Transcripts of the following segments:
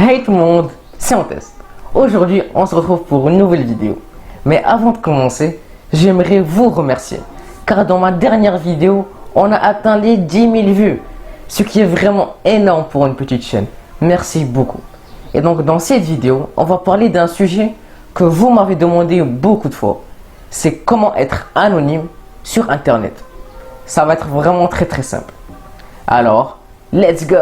Hey tout le monde, c'est Antest. Aujourd'hui, on se retrouve pour une nouvelle vidéo. Mais avant de commencer, j'aimerais vous remercier. Car dans ma dernière vidéo, on a atteint les 10 000 vues. Ce qui est vraiment énorme pour une petite chaîne. Merci beaucoup. Et donc dans cette vidéo, on va parler d'un sujet que vous m'avez demandé beaucoup de fois. C'est comment être anonyme sur Internet. Ça va être vraiment très simple. Alors, let's go!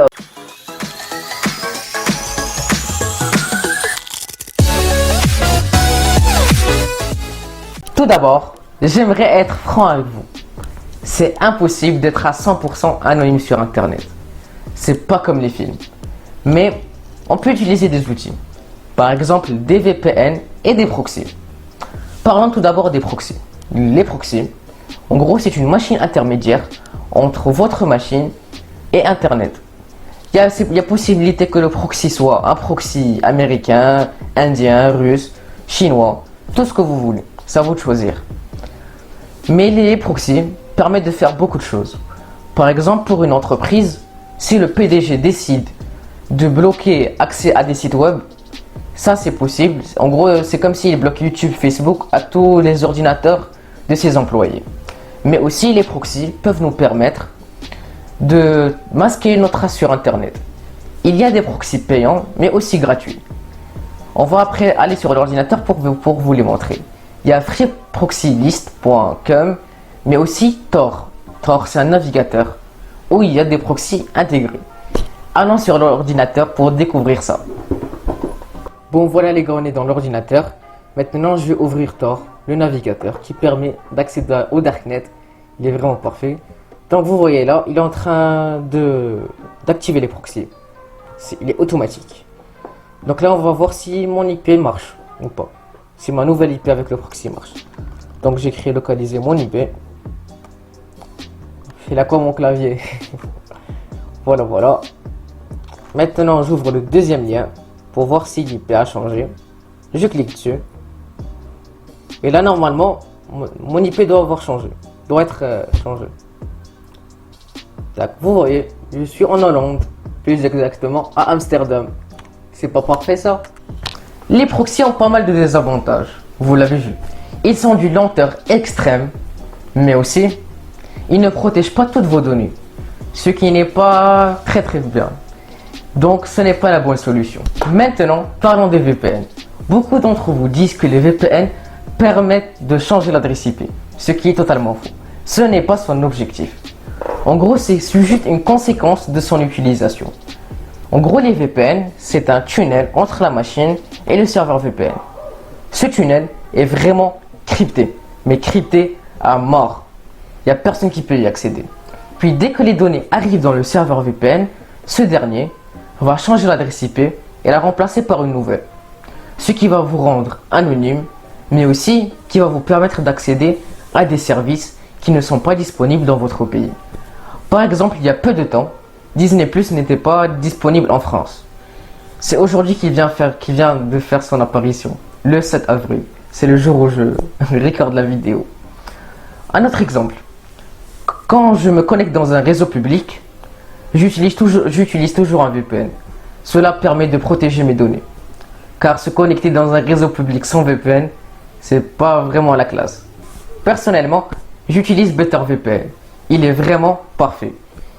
Tout d'abord, j'aimerais être franc avec vous. C'est impossible d'être à 100% anonyme sur Internet. C'est pas comme les films. Mais on peut utiliser des outils. Par exemple, des VPN et des proxys. Parlons tout d'abord des proxys. Les proxys, en gros, c'est une machine intermédiaire entre votre machine et Internet. Il y a possibilité que le proxy soit un proxy américain, indien, russe, chinois, tout ce que vous voulez. C'est à vous de choisir. Mais les proxys permettent de faire beaucoup de choses. Par exemple, pour une entreprise, si le PDG décide de bloquer accès à des sites web, ça c'est possible. En gros, c'est comme s'il bloque YouTube, Facebook à tous les ordinateurs de ses employés. Mais aussi, les proxys peuvent nous permettre de masquer notre trace sur Internet. Il y a des proxys payants, mais aussi gratuits. On va après aller sur l'ordinateur pour vous les montrer. Il y a freeproxylist.com, mais aussi Tor. Tor, c'est un navigateur où il y a des proxys intégrés. Allons sur l'ordinateur pour découvrir ça. Bon, voilà les gars, on est dans l'ordinateur. Maintenant, je vais ouvrir Tor, le navigateur qui permet d'accéder au Darknet. Il est vraiment parfait. Donc, vous voyez là, il est en train d'activer les proxys. Il est automatique. Donc là, on va voir si mon IP marche ou pas. Si ma nouvelle IP avec le proxy marche. Donc j'écris localiser mon IP. Il a quoi mon clavier? Voilà. Maintenant j'ouvre le deuxième lien pour voir si l'IP a changé. Je clique dessus. Et là normalement mon IP doit avoir changé. Doit être changé. Donc, vous voyez, je suis en Hollande. Plus exactement à Amsterdam. C'est pas parfait ça? Les proxys ont pas mal de désavantages, vous l'avez vu. Ils sont d'une lenteur extrême, mais aussi, ils ne protègent pas toutes vos données, ce qui n'est pas très bien. Donc, ce n'est pas la bonne solution. Maintenant, parlons des VPN. Beaucoup d'entre vous disent que les VPN permettent de changer l'adresse IP, ce qui est totalement faux. Ce n'est pas son objectif. En gros, c'est juste une conséquence de son utilisation. En gros, les VPN, c'est un tunnel entre la machine et le serveur VPN. Ce tunnel est vraiment crypté, mais crypté à mort. Il n'y a personne qui peut y accéder. Puis dès que les données arrivent dans le serveur VPN, ce dernier va changer l'adresse IP et la remplacer par une nouvelle. Ce qui va vous rendre anonyme, mais aussi qui va vous permettre d'accéder à des services qui ne sont pas disponibles dans votre pays. Par exemple, il y a peu de temps, Disney Plus n'était pas disponible en France. C'est aujourd'hui qu'il vient de faire son apparition, le 7 avril. C'est le jour où je recorde la vidéo. Un autre exemple. Quand je me connecte dans un réseau public, j'utilise toujours un VPN. Cela permet de protéger mes données. Car se connecter dans un réseau public sans VPN, c'est pas vraiment la classe. Personnellement, j'utilise BetterVPN. Il est vraiment parfait.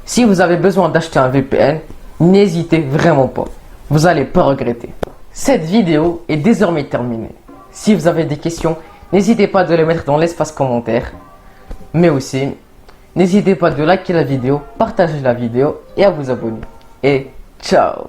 Si vous avez besoin d'acheter un VPN, n'hésitez vraiment pas. Vous n'allez pas regretter. Cette vidéo est désormais terminée. Si vous avez des questions, n'hésitez pas de les mettre dans l'espace commentaire. Mais aussi, n'hésitez pas de liker la vidéo, partager la vidéo et à vous abonner. Et ciao!